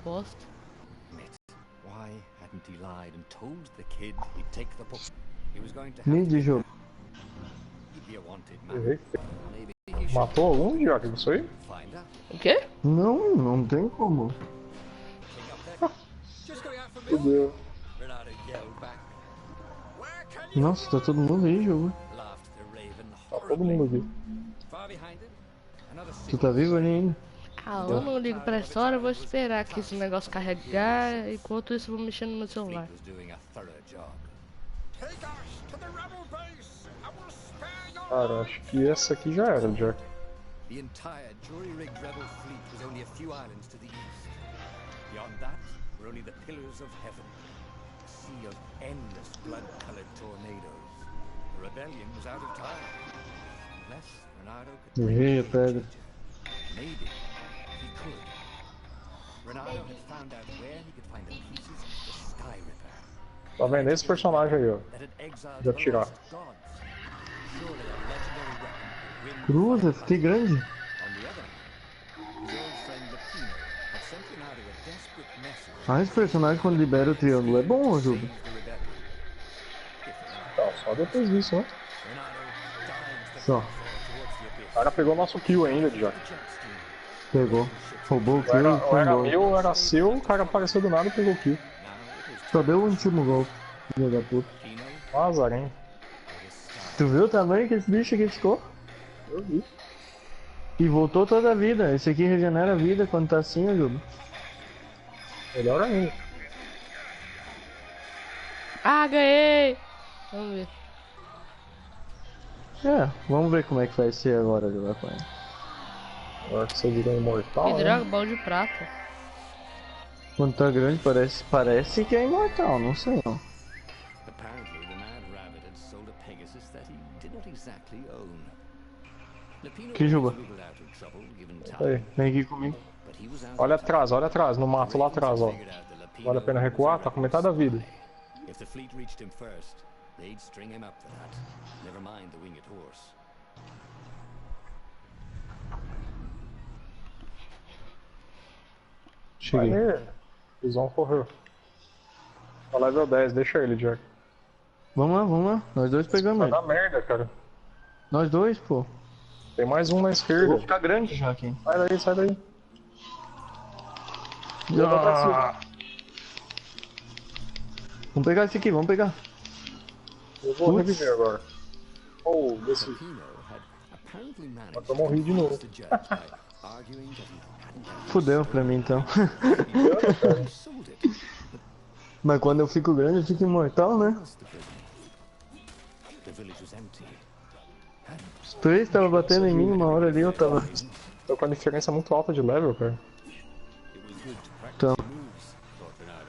bosta. Nem de jogo. Matou algum, Diogo? Isso aí? O quê? Não, não tem como. Fudeu. Nossa, tá todo mundo aí, jogo. Tá todo mundo aqui. Tu tá vivo ali ainda? Ah, eu não ligo pra essa hora, eu vou esperar aqui esse negócio carregar. Enquanto isso, eu vou mexendo no meu celular. Cara, acho que essa aqui já era, Jack. The entire jury-rigged rebel fleet was only a few islands to the east. Beyond that were only the pillars of heaven, a sea of endless blood-colored tornadoes. The rebellion was out of time, unless Renato could Errei a pedra. maybe he could. Renato had found out where he could find the pieces of the Sky Ripper Tá vendo esse personagem aí, ó. that had exiled Já the tirar. lost gods. Surely a legendary weapon would win. Cruza, fiquei grande. On the other hand, his old friend Lapino had sent Renato a desperate message Ah, esse personagem quando libera o triângulo é bom, jogo. to the rebellion. Tá, só depois disso, né? Renato dived the Só. towards the abyss. O cara pegou nosso kill ainda, Jack. Pegou. Roubou o Ou kill era, e ou foi era embora. meu, ou era seu, o cara apareceu do nada e pegou o kill. Só deu o último golpe. Filho da puta. Azar, hein? Tu viu o tamanho que esse bicho aqui ficou? Eu vi. E voltou toda a vida. Esse aqui regenera a vida quando tá assim, ajuda. Melhor ainda. Ah, ganhei! Vamos ver. É, vamos ver como é que vai ser agora jogar com ele. Agora que você virou imortal, Que né? droga, balde de prata. Quando tá grande parece que é imortal, não sei não. Apparently, the mad rabbit had sold a Pegasus that he did not exactly own. Lapino Que juba? wiggled out of trouble given Aí. time, Vem aqui comigo. but he was out Olha of time. atrás, no mato lá atrás, ó. Figured out that Lapino Vale a pena was recuar? a Tá com rebel metade da vida. spy. If the fleet reached him first, they'd string him up for that. Never mind the winged horse. Vai Cheguei. nele. O Zão correu. Tá level 10, deixa ele, Jack. Vamos lá. Nós dois pegamos Vai ele. dar merda, cara. Nós dois, pô. Tem mais um na Eu vou esquerda. ficar grande já aqui. Sai daí, sai daí. Leva pra cima. Vamos pegar esse aqui, vamos pegar. Eu vou Putz. reviver agora. Oh, desse. Lapino had apparently managed Mas eu morri de novo. to judge by arguing that he hadn't Fudeu pra mim então. actually sold it. Mas quando eu fico grande eu fico imortal, né? Lost the prisoner. The village was empty. Os três estavam batendo em mim, uma hora ali eu tava. Tô com a diferença muito alta de level, cara. It was good to practice Então. the moves, thought Renato.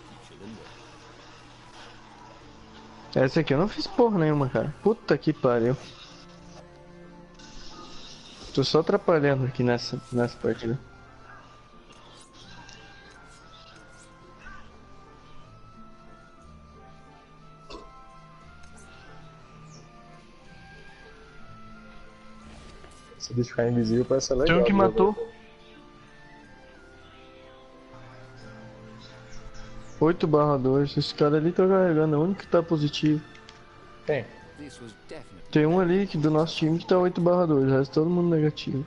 Keeps you limber. Essa aqui eu não fiz porra nenhuma, cara. Puta que pariu. Tô só atrapalhando aqui nessa partida. Se deixa ficar invisível parece ser legal. Tem um que né? matou. 8/2. Esse cara ali tá carregando, é o único que tá positivo. Quem? This was definitely Tem um ali que, do nosso time que tá 8/2, o resto todo mundo negativo.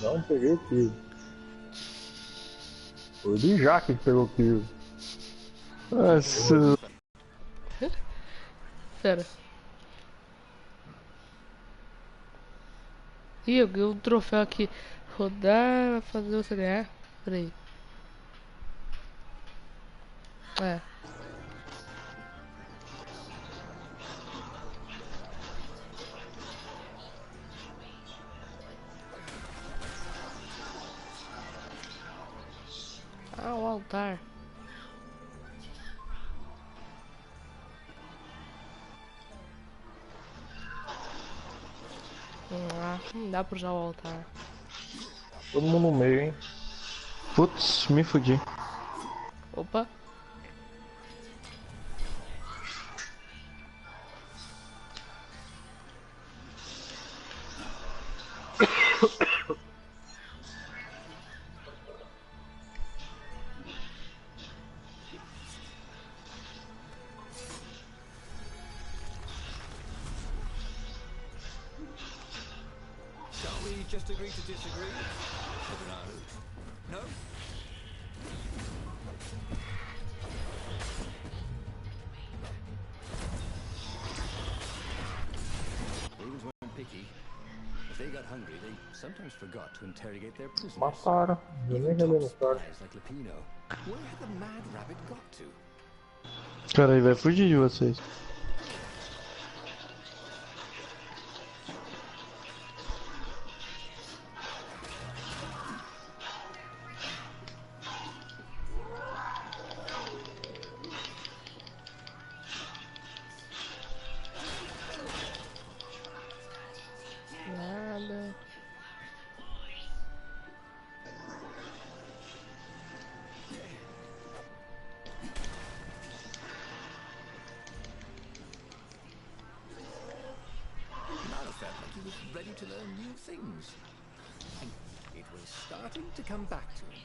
Não peguei o kill. Foi o de Jaque que pegou o kill. Nossa. Pera. Ih, eu ganhei um troféu aqui. Rodar, vai fazer você ganhar. Pera aí. É. Ah, o altar. Ah, não dá pra usar o altar. Todo mundo no meio, hein? Putz, me fudi. Opa. Shall we just agree to disagree? No? Rules weren't picky. If they got hungry, they sometimes forgot to interrogate their prisoners. Mataram. Eu nem Even relei top no cara. spies like Lupino. Where had the mad rabbit got to? Cara, aí vai fugir de vocês. Nada. Nano felt like he was ready to learn new things. And it was starting to come back to him.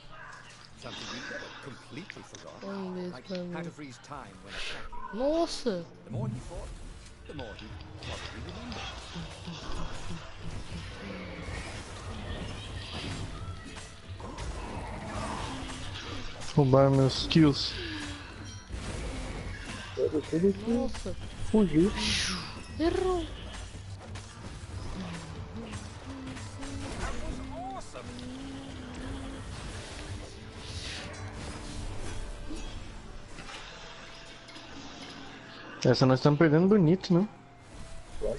Something he'd never completely forgotten. Vamos ver Like pra how mim. to freeze time when attacking. Nossa! The more he fought, the more he probably remembered. Roubaram meus kills. Eu tive que Nossa! fugir. Errou! Essa nós estamos perdendo bonito, né? Vai.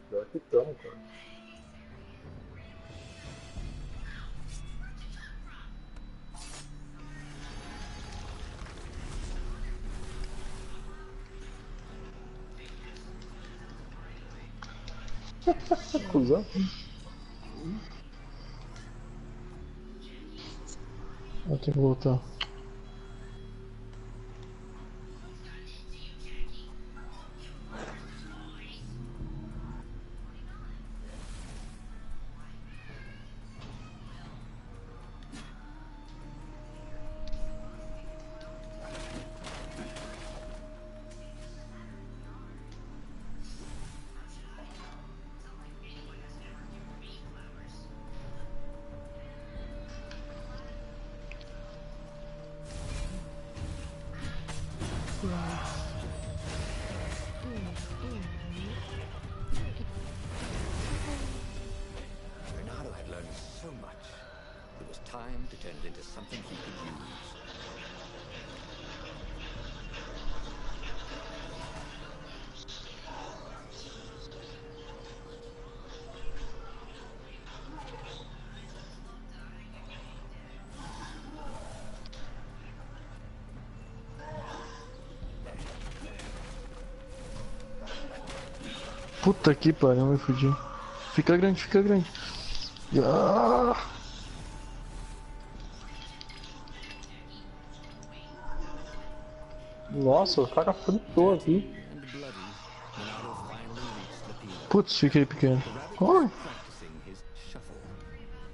Pior que tamo, cara. Cusão. Vou ter que voltar. Bernardo had learned so much. It was time to turn it into something he could use. Puta que pariu, me fudi. Fica grande, fica grande. Ah! Nossa, o cara fritou aqui. And bloody, Bernardo finally reached the peak. Putz, fiquei pequeno. The rabbit Ai. was practicing his shuffle.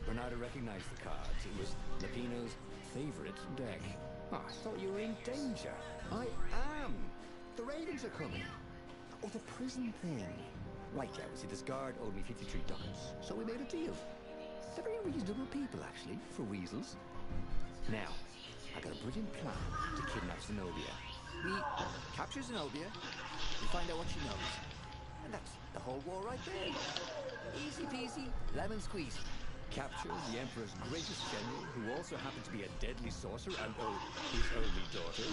Bernardo recognized the cards. It was Lupino's favorite deck. Oh, I thought you were in danger. I am. The Ravens are coming. Oh, the prison thing. Right, yeah, see, this guard owed me 53 ducats, so we made a deal. They're very reasonable people, actually, for weasels. Now, I got a brilliant plan to kidnap Zenobia. We capture Zenobia, we find out what she knows, and that's the whole war right there. Easy peasy, lemon squeezy. Capture the Emperor's greatest general, who also happened to be a deadly sorcerer and his only daughter.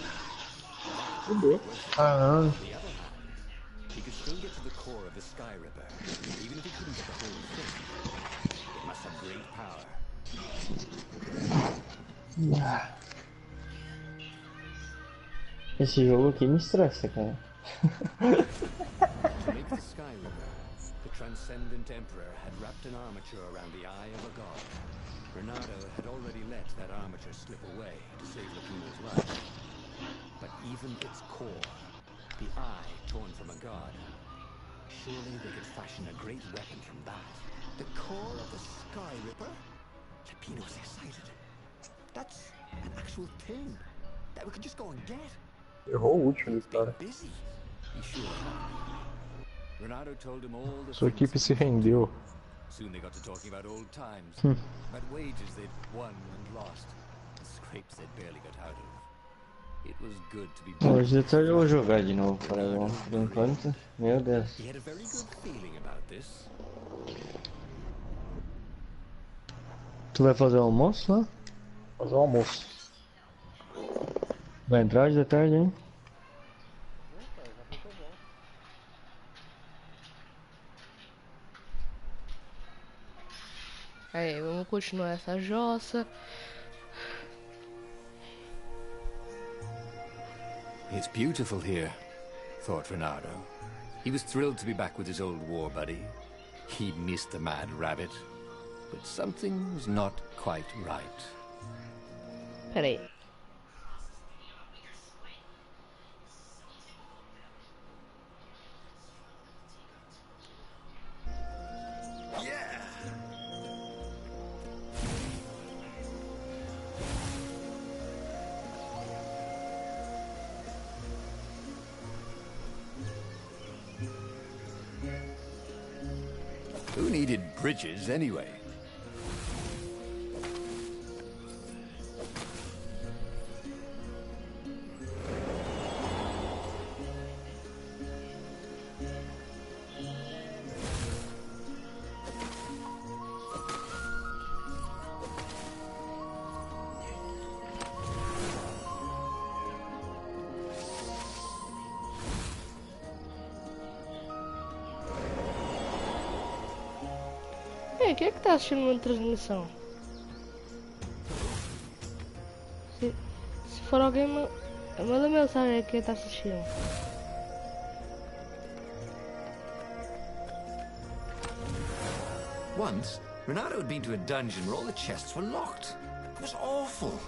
Fudeu. Caralho. On the other hand, he could still get to the core of the Sky Ripper, even if he couldn't get the whole thing. It must have great power. Esse jogo aqui me estressa, cara. To make the Sky Ripper, the transcendent Emperor had wrapped an armature around the eye of a god. Bernardo had already let that armature slip away to save Lupino's life. But even its core, the eye torn from a god, Surely they could fashion a great weapon from that. The core of the Sky Ripper? Lapino's excited. That's an actual thing that we could just go and get. Errou o último, He's been cara. busy. He sure has. Renato told him all the Sua things equipe se rendeu. Soon they got to talking about old times, about wages they'd won and lost, and scrapes they'd barely got out of. It was good to be back. Hoje de tarde eu vou jogar de novo, para por enquanto. Meu Deus. He had a very good feeling about this. Tu vai fazer o almoço lá? Fazer um almoço. Vai entrar hoje de tarde, hein? Aí, vamos continuar essa jossa. It's beautiful here, thought Renato. He was thrilled to be back with his old war buddy. He missed the mad rabbit, but something was not quite right. Pera aí. Who needed bridges anyway? Ei, quem é que tá assistindo minha transmissão? Se for alguém, manda mensagem aí quem tá assistindo. Once, Renato had been to a dungeon where all the chests were locked. It was awful.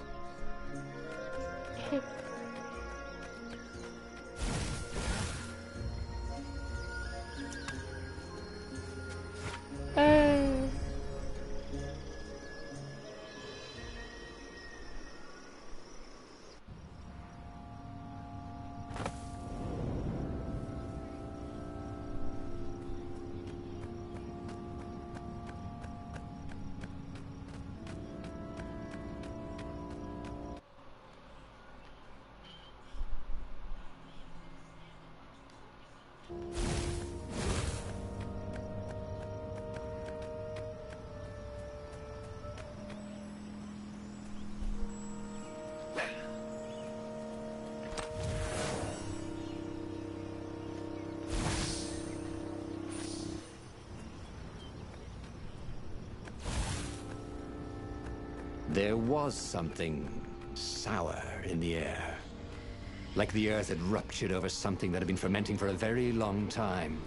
There was something sour in the air. Like the earth had ruptured over something that had been fermenting for a very long time.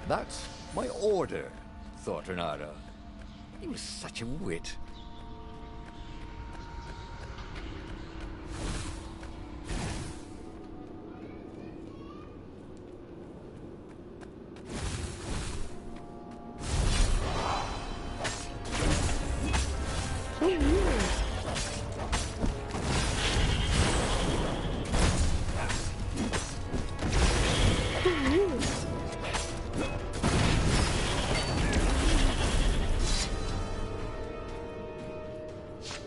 That's my order, thought Renato. He was such a wit.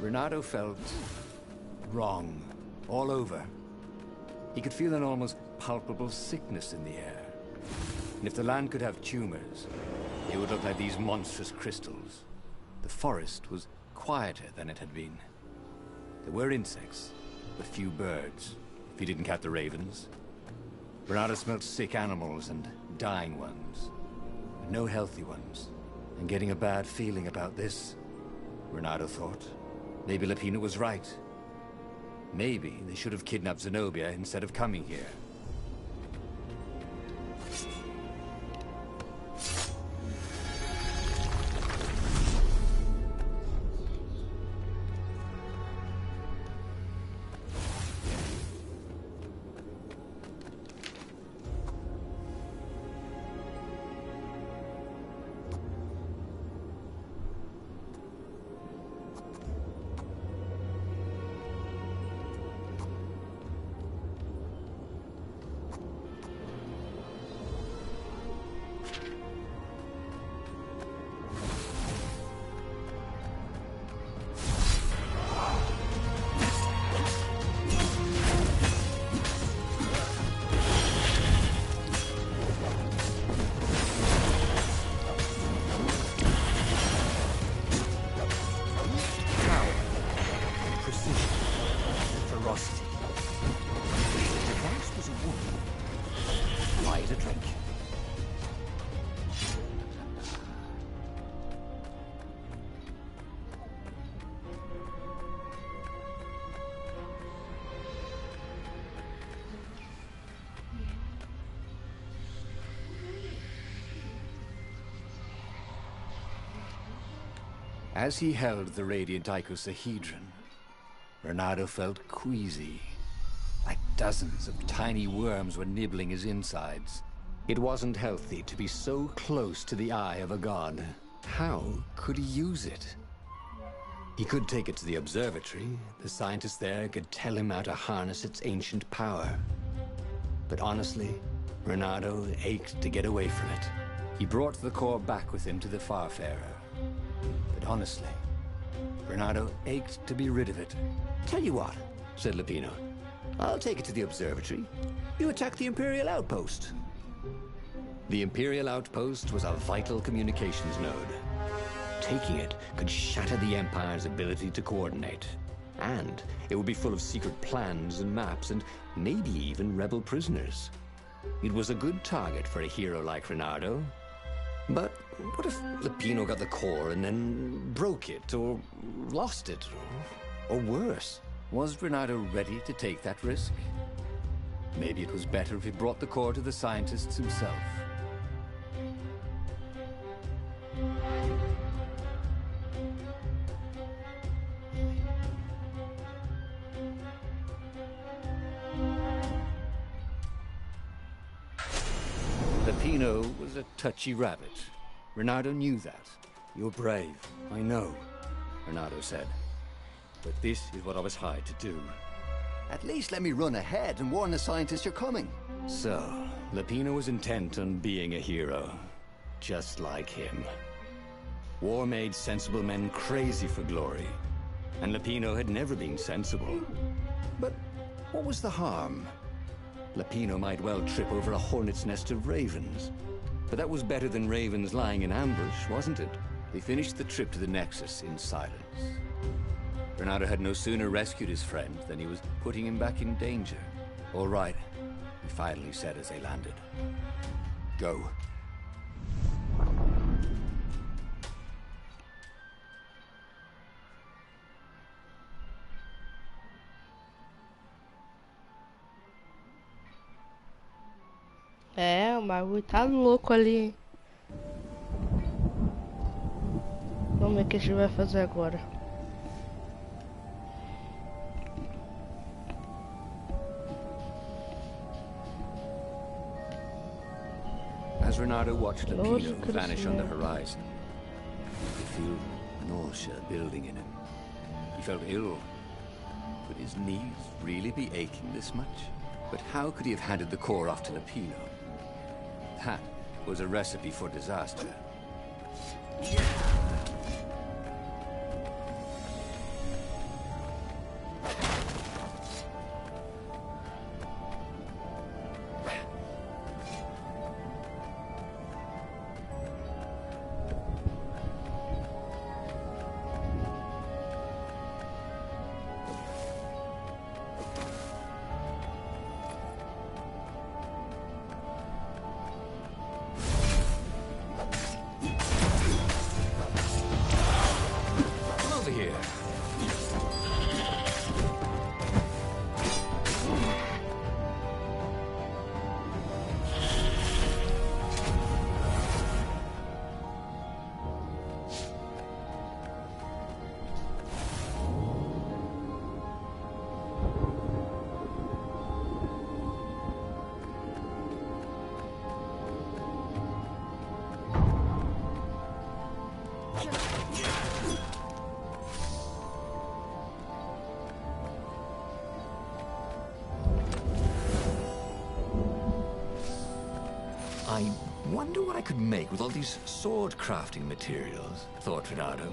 Renato felt wrong all over. He could feel an almost palpable sickness in the air. And if the land could have tumors, they would look like these monstrous crystals. The forest was quieter than it had been. There were insects, but few birds, if you didn't count the ravens. Renato smelled sick animals and dying ones, but no healthy ones. And getting a bad feeling about this, Renato thought. Maybe Lapino was right. Maybe they should have kidnapped Zenobia instead of coming here. monstrosity. If the device was a woman, buy it a drink. As he held the radiant icosahedron, Renato felt queasy, like dozens of tiny worms were nibbling his insides. It wasn't healthy to be so close to the eye of a god. How could he use it? He could take it to the observatory. The scientists there could tell him how to harness its ancient power. But honestly, Renato ached to get away from it. He brought the core back with him to the Farfarer. But honestly, Renato ached to be rid of it. Tell you what, said Lupino. I'll take it to the observatory. You attack the Imperial outpost. The Imperial outpost was a vital communications node. Taking it could shatter the Empire's ability to coordinate. And it would be full of secret plans and maps and maybe even rebel prisoners. It was a good target for a hero like Renato. But what if Lupino got the core and then broke it, or lost it, or worse? Was Renato ready to take that risk? Maybe it was better if he brought the core to the scientists himself. Lupino was a touchy rabbit. Renato knew that. You're brave, I know, Renato said. But this is what I was hired to do. At least let me run ahead and warn the scientists you're coming. So, Lupino was intent on being a hero. Just like him. War made sensible men crazy for glory. And Lupino had never been sensible. But what was the harm? Lupino might well trip over a hornet's nest of ravens. But that was better than ravens lying in ambush, wasn't it? They finished the trip to the Nexus in silence. Renato had no sooner rescued his friend than he was putting him back in danger. All right, he finally said as they landed. Go. É, o bagulho tá louco ali, hein? Vamos ver o que a gente vai fazer agora. As Renato watched Lupino vanish on the horizon, he could feel nausea building in him. He felt ill. Could his knees really be aching this much? But how could he have handed the core off to Lupino? That was a recipe for disaster. I wonder what I could make with all these sword crafting materials, thought Renato.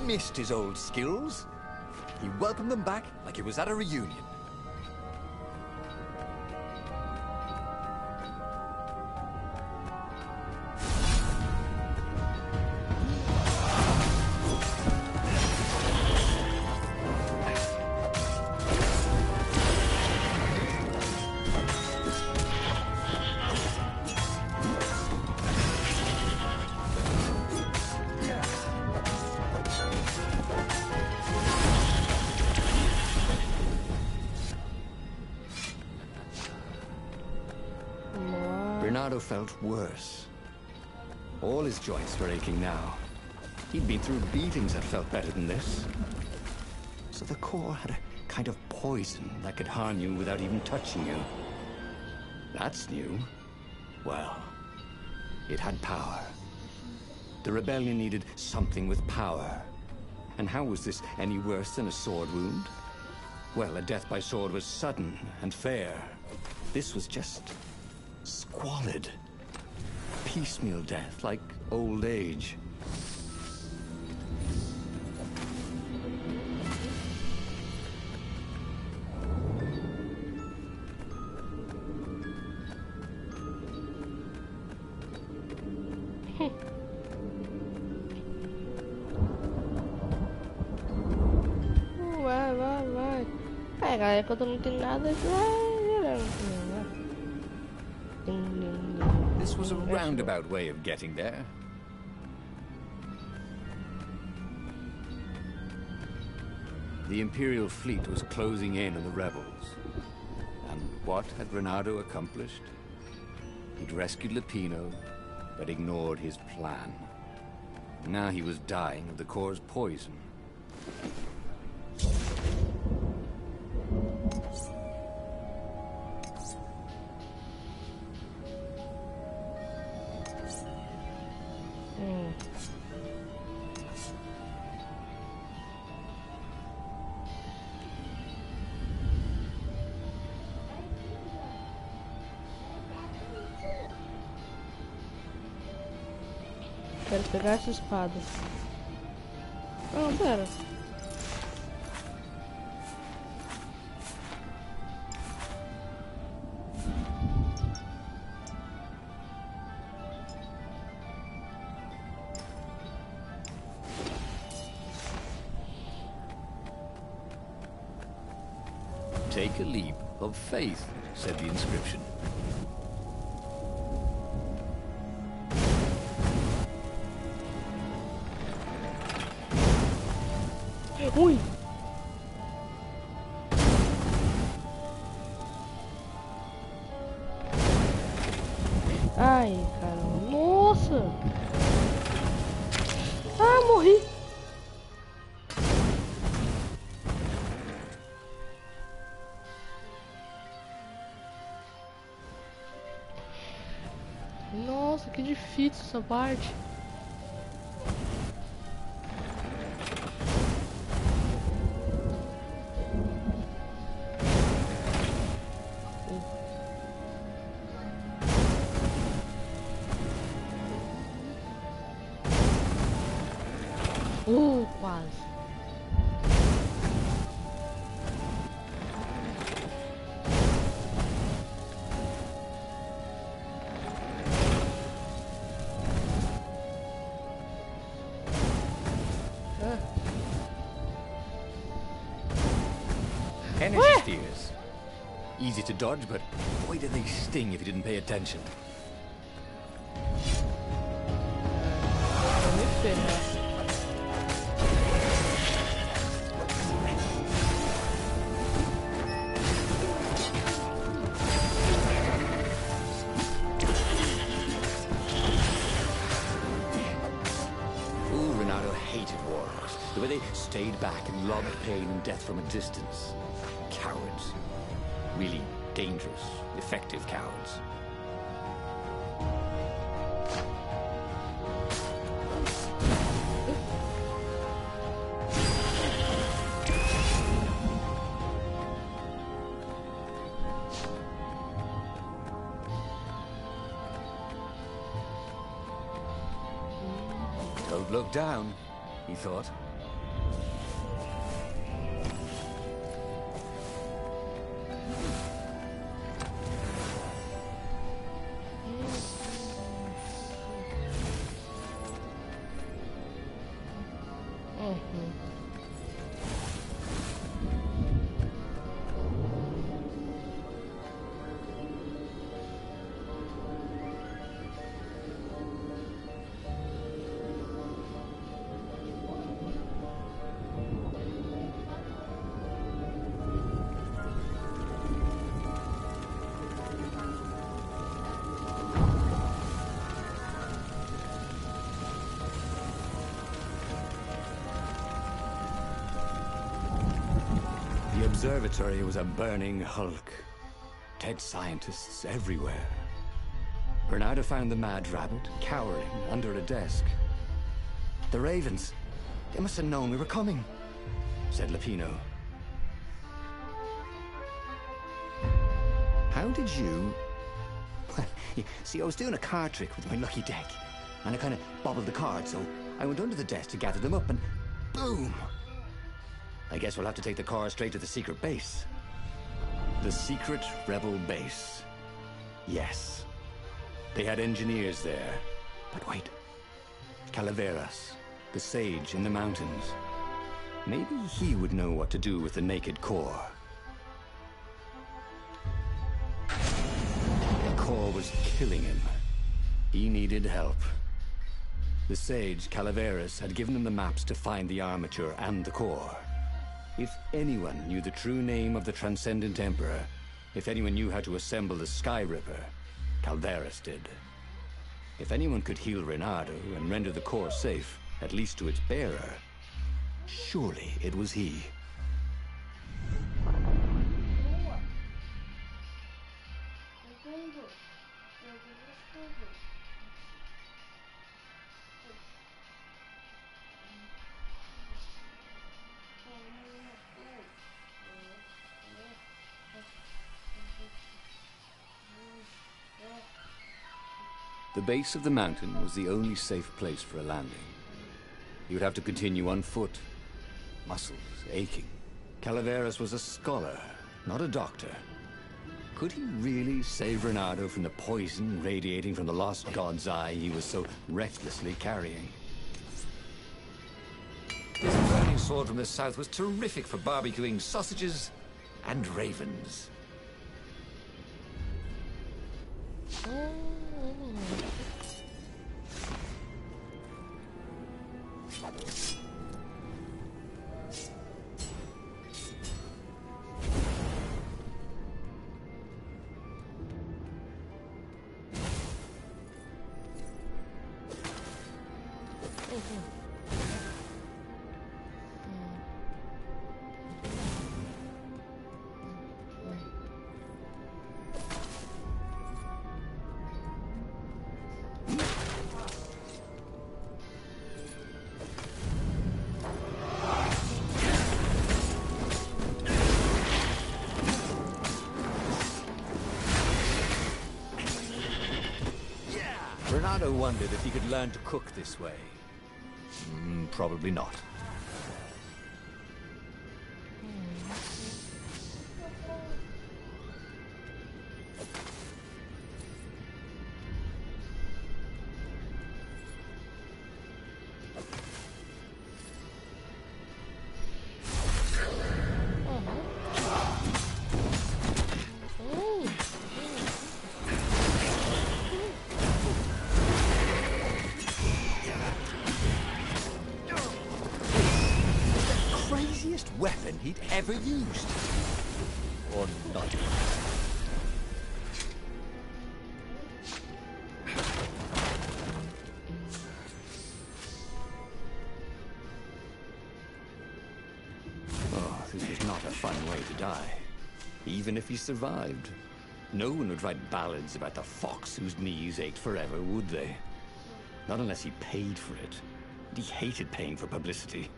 missed his old skills. He welcomed them back like he was at a reunion. Bernardo felt worse. All his joints were aching now. He'd been through beatings that felt better than this. So the core had a kind of poison that could harm you without even touching you. That's new. Well, it had power. The rebellion needed something with power. And how was this any worse than a sword wound? Well, a death by sword was sudden and fair. This was just squalid. Piecemeal death, like old age. Vai. É, galera, quando não tem nada, This was a roundabout way of getting there. The Imperial fleet was closing in on the rebels. And what had Bernardo accomplished? He'd rescued Lupino, but ignored his plan. Now he was dying of the core's poison. Quero pegar essa espada. Não, pera. Take a leap of faith, said the inscription. Ui! Ai, caramba. Nossa! Ah, morri! Nossa, que difícil essa parte. Quase. Energy steers. Easy to dodge, but boy did they sting if you didn't pay attention. The way they stayed back and lobbed pain and death from a distance. Cowards. Really dangerous, effective cowards. Don't look down, he thought. observatory was a burning hulk. Dead scientists everywhere. Bernardo found the mad rabbit cowering under a desk. The ravens, they must have known we were coming, said Lupino. How did you... Well, see, I was doing a card trick with my lucky deck, and I kind of bobbled the cards, so I went under the desk to gather them up, and boom! I guess we'll have to take the car straight to the secret base. The secret rebel base. Yes. They had engineers there. But wait. Calaveras, the sage in the mountains. Maybe he would know what to do with the naked core. The core was killing him. He needed help. The sage, Calaveras, had given him the maps to find the armature and the core. If anyone knew the true name of the Transcendent Emperor, if anyone knew how to assemble the Sky Ripper, Calaveras did. If anyone could heal Reynardo and render the core safe, at least to its bearer, surely it was he. The base of the mountain was the only safe place for a landing. He would have to continue on foot, muscles aching. Calaveras was a scholar, not a doctor. Could he really save Reynardo from the poison radiating from the lost god's eye he was so recklessly carrying? This burning sword from the south was terrific for barbecuing sausages and ravens. Reynardo wondered if he could learn to cook this way. Probably not. Weapon he'd ever used. Or not. Oh, this was not a fun way to die. Even if he survived. No one would write ballads about the fox whose knees ached forever, would they? Not unless he paid for it. And he hated paying for publicity.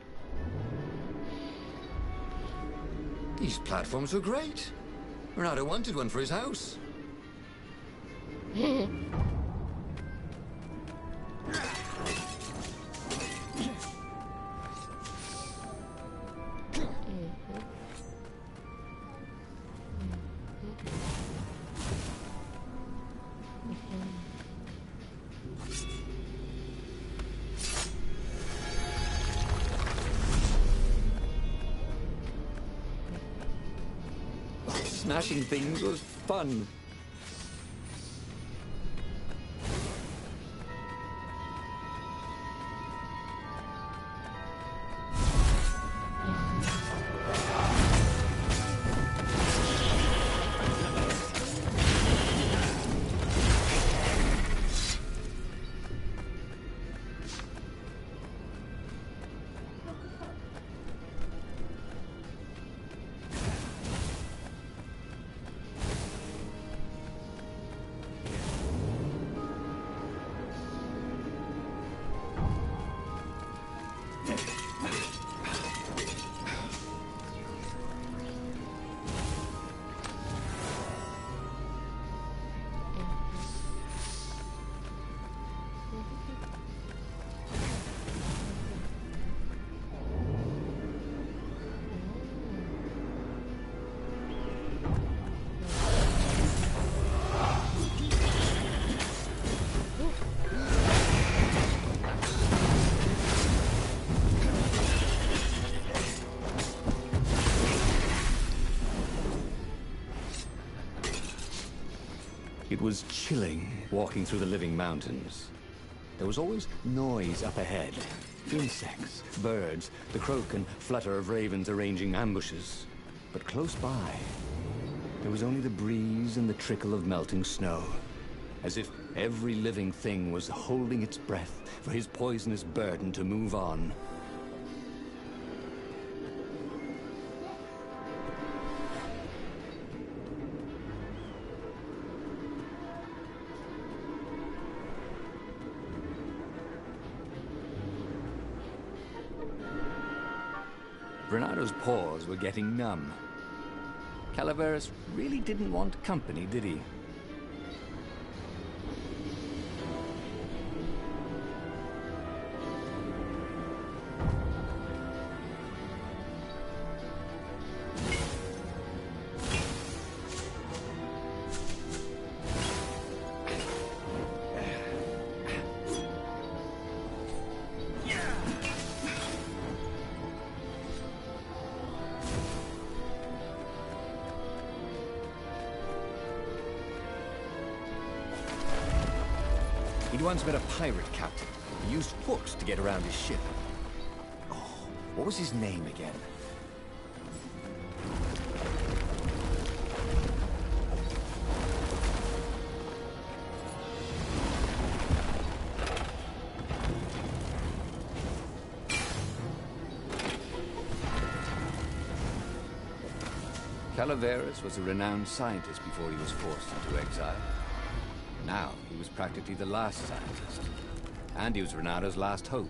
These platforms were great. Reynardo wanted one for his house. Smashing things was fun. It was chilling walking through the living mountains. There was always noise up ahead. Insects, birds, the croak and flutter of ravens arranging ambushes. But close by, there was only the breeze and the trickle of melting snow. As if every living thing was holding its breath for his poisonous burden to move on. Bernardo's paws were getting numb. Calaveras really didn't want company, did he? He'd once been a pirate captain. He used hooks to get around his ship. Oh, what was his name again? Calaveras was a renowned scientist before he was forced into exile. Now, he was practically the last scientist. And he was Renado's last hope.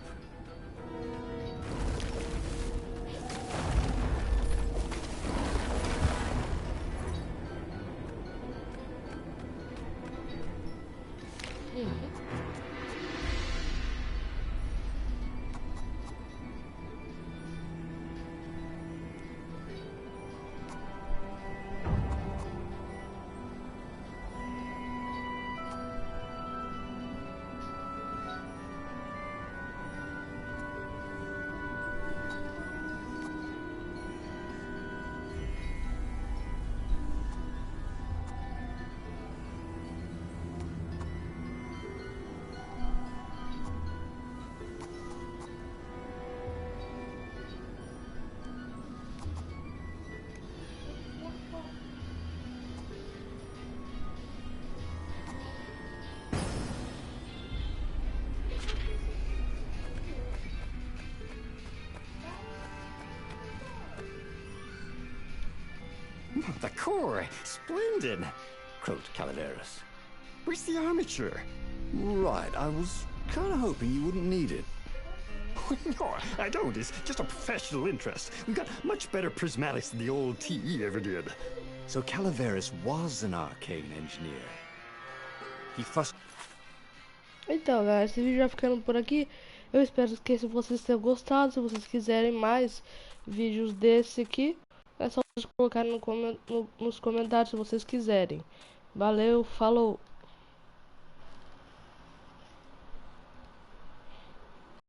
The core! Splendid! Croaked Calaveras. Where's the armature? Right, I was kind of hoping you wouldn't need it. No, I don't. It's just a professional interest. We've got much better prismatics than the old TE ever did. So Calaveras was an arcane engineer. He first... Então, galera, esse vídeo vai ficando por aqui. Eu espero que vocês tenham gostado. Se vocês quiserem mais vídeos desse aqui, é só vocês colocarem nos comentários se vocês quiserem. Valeu, falou!